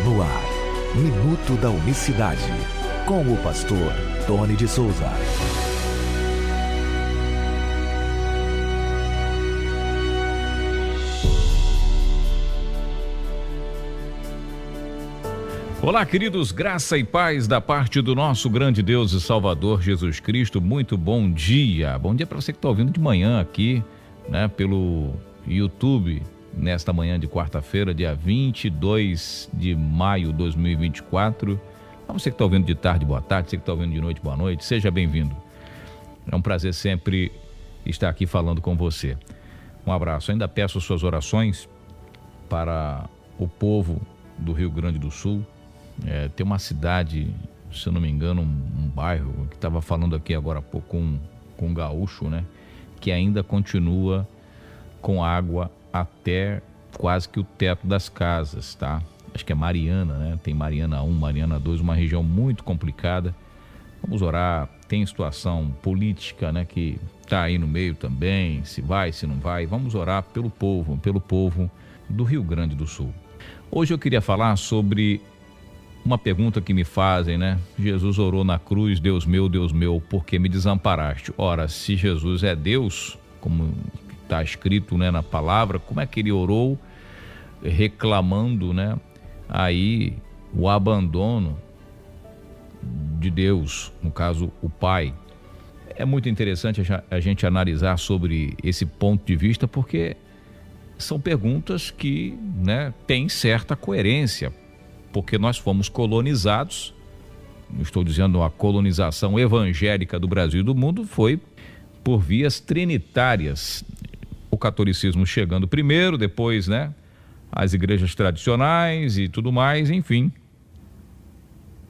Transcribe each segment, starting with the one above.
No ar, Minuto da Unicidade, com o pastor Tony de Souza. Olá, queridos, graça e paz da parte do nosso grande Deus e Salvador Jesus Cristo. Muito bom dia. Bom dia para você que está ouvindo de manhã aqui, né, pelo YouTube, nesta manhã de quarta-feira, dia 22 de maio de 2024. Para você que está ouvindo de tarde, boa tarde. Você que está ouvindo de noite, boa noite. Seja bem-vindo. É um prazer sempre estar aqui falando com você. Um abraço. Ainda peço suas orações para o povo do Rio Grande do Sul. Tem uma cidade, se eu não me engano, um bairro que estava falando aqui agora há pouco com um gaúcho, né? Que ainda continua com água até quase que o teto das casas, tá? Acho que é Mariana, né? Tem Mariana 1, Mariana 2, uma região muito complicada. Vamos orar. Tem situação política, né? Que tá aí no meio também, se vai, se não vai. Vamos orar pelo povo do Rio Grande do Sul. Hoje eu queria falar sobre uma pergunta que me fazem, né? Jesus orou na cruz, Deus meu, por que me desamparaste? Ora, se Jesus é Deus, como está escrito, né, na palavra, como é que ele orou reclamando, né, aí o abandono de Deus, no caso o Pai? É muito interessante a gente analisar sobre esse ponto de vista, porque são perguntas que, né, têm certa coerência, porque nós fomos colonizados. Não estou dizendo a colonização evangélica do Brasil e do mundo, foi por vias trinitárias. O catolicismo chegando primeiro, depois, né, as igrejas tradicionais e tudo mais, enfim.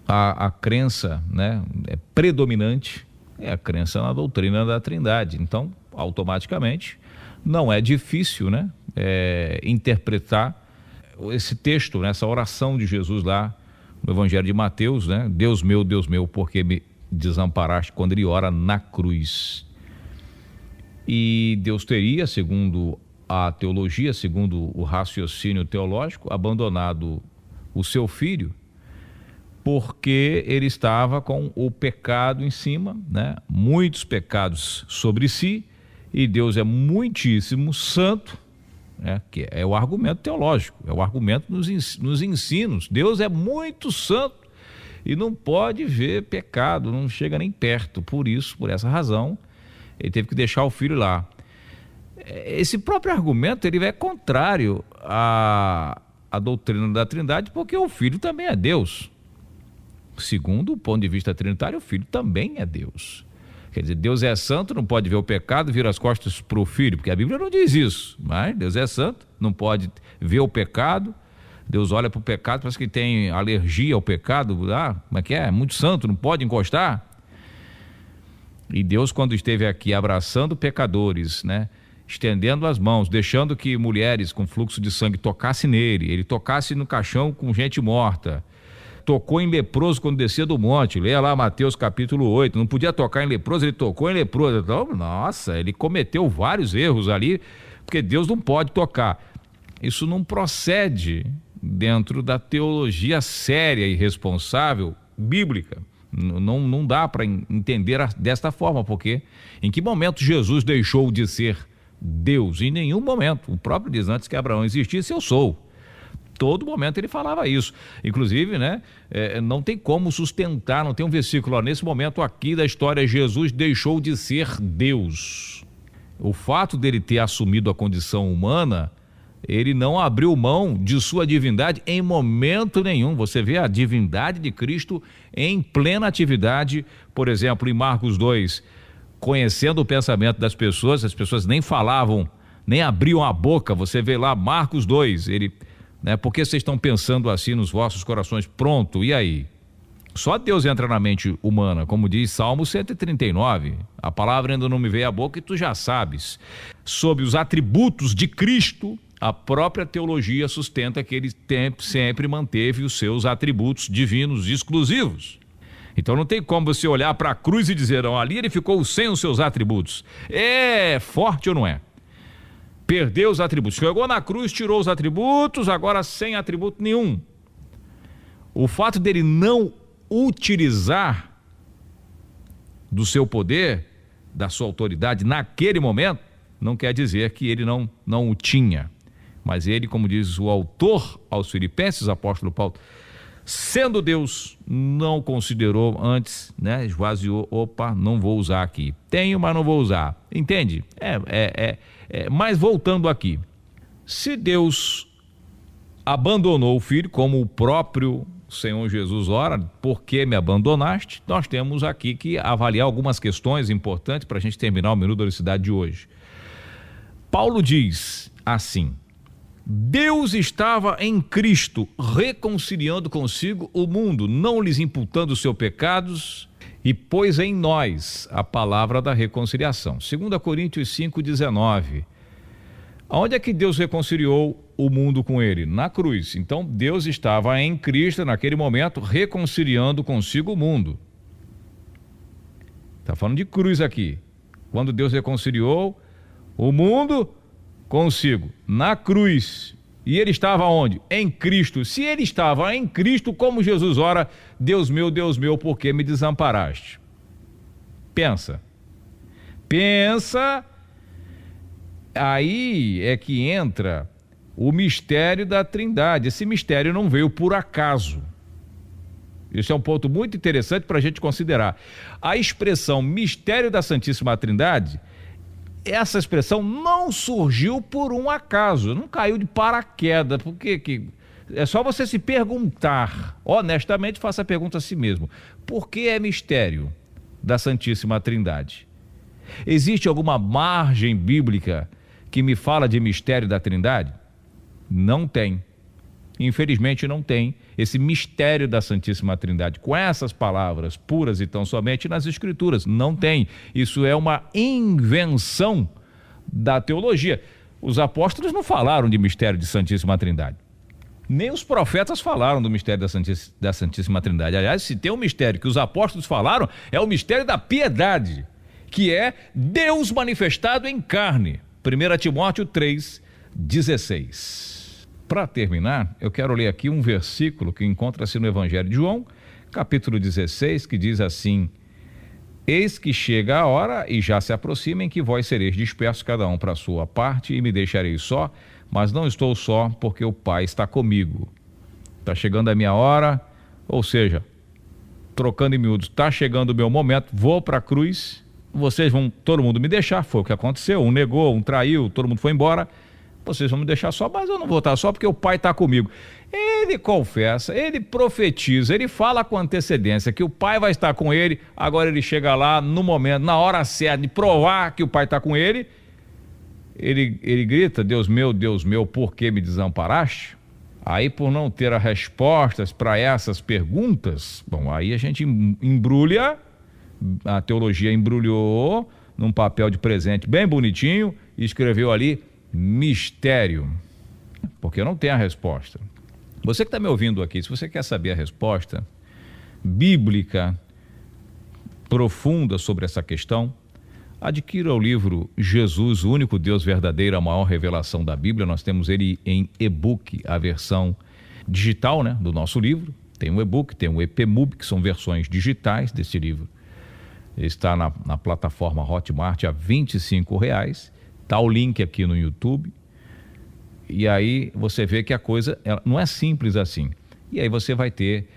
A crença, né, é predominante, é a crença na doutrina da Trindade. Então, automaticamente, não é difícil, né, interpretar esse texto, né, essa oração de Jesus lá no Evangelho de Mateus, né? Deus meu, por que me desamparaste, quando ele ora na cruz. E Deus teria, segundo a teologia, segundo o raciocínio teológico, abandonado o seu filho porque ele estava com o pecado em cima, né? Muitos pecados sobre si, e Deus é muitíssimo santo, que é o argumento teológico, é o argumento nos ensinos. Deus é muito santo e não pode ver pecado, não chega nem perto. Por essa razão, ele teve que deixar o filho lá. Esse próprio argumento ele é contrário à doutrina da Trindade, porque o filho também é Deus. Segundo o ponto de vista trinitário, o filho também é Deus. Quer dizer, Deus é santo, não pode ver o pecado, vira as costas para o filho, porque a Bíblia não diz isso, mas Deus é santo, não pode ver o pecado. Deus olha para o pecado, parece que tem alergia ao pecado, como é que é? Muito santo, não pode encostar. E Deus, quando esteve aqui abraçando pecadores, né, estendendo as mãos, deixando que mulheres com fluxo de sangue tocassem nele, ele tocasse no caixão com gente morta, tocou em leproso quando descia do monte, leia lá Mateus capítulo 8, não podia tocar em leproso, ele tocou em leproso. Então, nossa, ele cometeu vários erros ali, porque Deus não pode tocar. Isso não procede dentro da teologia séria e responsável bíblica. Não dá para entender desta forma, porque em que momento Jesus deixou de ser Deus? Em nenhum momento. O próprio diz: antes que Abraão existisse, eu sou. Todo momento ele falava isso. Inclusive, né, não tem como sustentar, não tem um versículo, nesse momento aqui da história, Jesus deixou de ser Deus. O fato dele ter assumido a condição humana, ele não abriu mão de sua divindade em momento nenhum. Você vê a divindade de Cristo em plena atividade, por exemplo, em Marcos 2, conhecendo o pensamento das pessoas, as pessoas nem falavam, nem abriam a boca. Você vê lá Marcos 2, ele... Por que vocês estão pensando assim nos vossos corações? Pronto, e aí? Só Deus entra na mente humana, como diz Salmo 139. A palavra ainda não me veio à boca e tu já sabes. Sob os atributos de Cristo, a própria teologia sustenta que ele sempre manteve os seus atributos divinos exclusivos. Então não tem como você olhar para a cruz e dizer: ali ele ficou sem os seus atributos. É forte ou não é? Perdeu os atributos. Chegou na cruz, tirou os atributos, agora sem atributo nenhum. O fato dele não utilizar do seu poder, da sua autoridade naquele momento, não quer dizer que ele não o tinha. Mas ele, como diz o autor aos Filipenses, apóstolo Paulo, sendo Deus, não considerou antes, né? Esvaziou, opa, não vou usar aqui. Tenho, mas não vou usar. Entende? Mas voltando aqui, se Deus abandonou o Filho, como o próprio Senhor Jesus ora, por que me abandonaste? Nós temos aqui que avaliar algumas questões importantes para a gente terminar o Minuto da Unicidade de hoje. Paulo diz assim: Deus estava em Cristo, reconciliando consigo o mundo, não lhes imputando os seus pecados, e pôs em nós a palavra da reconciliação. 2 Coríntios 5,19. Onde é que Deus reconciliou o mundo com ele? Na cruz. Então Deus estava em Cristo naquele momento, reconciliando consigo o mundo. Está falando de cruz aqui. Quando Deus reconciliou o mundo consigo, na cruz. E ele estava onde? Em Cristo. Se ele estava em Cristo, como Jesus ora, Deus meu, por que me desamparaste? Pensa. Aí é que entra o mistério da Trindade. Esse mistério não veio por acaso. Esse é um ponto muito interessante para a gente considerar. A expressão mistério da Santíssima Trindade, essa expressão não surgiu por um acaso, não caiu de paraquedas, porque é só você se perguntar, honestamente faça a pergunta a si mesmo, por que é mistério da Santíssima Trindade? Existe alguma margem bíblica que me fala de mistério da Trindade? Não tem. Infelizmente não tem esse mistério da Santíssima Trindade com essas palavras puras e tão somente nas Escrituras. Não tem. Isso é uma invenção da teologia. Os apóstolos não falaram de mistério de Santíssima Trindade. Nem os profetas falaram do mistério da Santíssima Trindade. Aliás, se tem um mistério que os apóstolos falaram, é o mistério da piedade, que é Deus manifestado em carne. 1 Timóteo 3,16. Para terminar, eu quero ler aqui um versículo que encontra-se no Evangelho de João, capítulo 16, que diz assim: Eis que chega a hora e já se aproxima em que vós sereis dispersos cada um para a sua parte e me deixareis só, mas não estou só porque o Pai está comigo. Está chegando a minha hora, ou seja, trocando em miúdos, está chegando o meu momento, vou para a cruz, vocês vão todo mundo me deixar, foi o que aconteceu, um negou, um traiu, todo mundo foi embora. Vocês vão me deixar só, mas eu não vou estar só porque o Pai está comigo. Ele confessa, ele profetiza, ele fala com antecedência que o Pai vai estar com ele. Agora ele chega lá no momento, na hora certa de provar que o Pai está com ele. Ele grita: Deus meu, por que me desamparaste? Aí, por não ter as respostas para essas perguntas, bom, aí a gente embrulha, a teologia embrulhou num papel de presente bem bonitinho e escreveu ali: mistério, porque eu não tenho a resposta. Você que está me ouvindo aqui, se você quer saber a resposta bíblica profunda sobre essa questão, adquira o livro Jesus, o único Deus verdadeiro, a maior revelação da Bíblia. Nós temos ele em e-book, a versão digital, né, do nosso livro. Tem o e-book, tem o EPUB, que são versões digitais desse livro. Ele está na plataforma Hotmart a R$25. Está o link aqui no YouTube, e aí você vê que a coisa não é simples assim. E aí você vai ter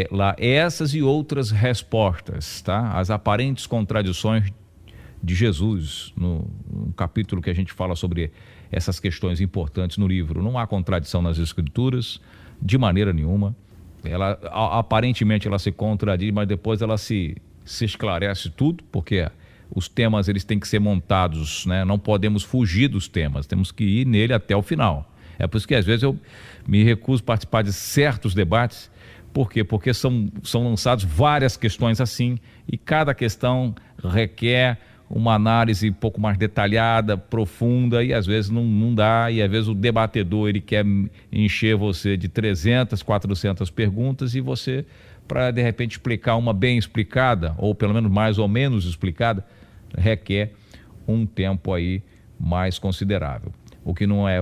lá essas e outras respostas, tá? As aparentes contradições de Jesus, no capítulo que a gente fala sobre essas questões importantes no livro. Não há contradição nas Escrituras, de maneira nenhuma. Aparentemente ela se contradiz, mas depois ela se esclarece tudo, porque os temas eles têm que ser montados, né? Não podemos fugir dos temas, temos que ir nele até o final. É por isso que às vezes eu me recuso a participar de certos debates. Por quê? Porque são lançadas várias questões assim, e cada questão requer uma análise um pouco mais detalhada, profunda, e às vezes não dá, e às vezes o debatedor ele quer encher você de 300, 400 perguntas, e você, para de repente explicar uma bem explicada, ou pelo menos mais ou menos explicada, requer um tempo aí mais considerável, o que não é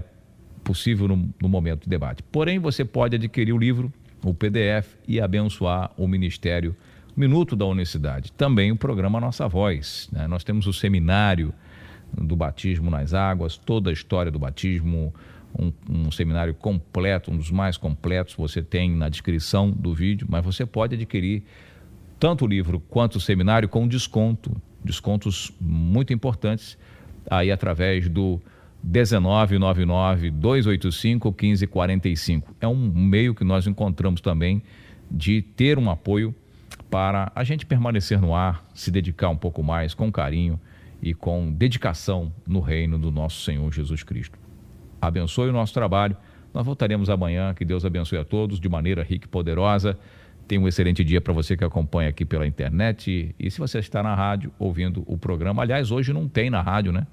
possível no momento do debate. Porém, você pode adquirir o livro o PDF e abençoar o Ministério Minuto da Unicidade. Também o programa Nossa Voz, né? Nós temos o seminário do batismo nas águas, toda a história do batismo, um seminário completo, um dos mais completos, você tem na descrição do vídeo, mas você pode adquirir tanto o livro quanto o seminário com descontos muito importantes, aí através do 1999-285-1545. É um meio que nós encontramos também de ter um apoio para a gente permanecer no ar, se dedicar um pouco mais com carinho e com dedicação no reino do nosso Senhor Jesus Cristo. Abençoe o nosso trabalho. Nós voltaremos amanhã. Que Deus abençoe a todos de maneira rica e poderosa. Tenha um excelente dia para você que acompanha aqui pela internet. E se você está na rádio ouvindo o programa, aliás, hoje não tem na rádio, né?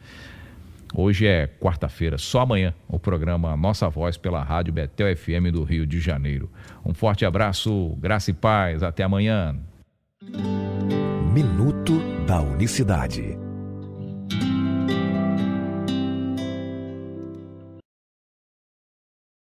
Hoje é quarta-feira, só amanhã o programa Nossa Voz pela Rádio Betel FM do Rio de Janeiro. Um forte abraço, graça e paz, até amanhã. Minuto da Unicidade.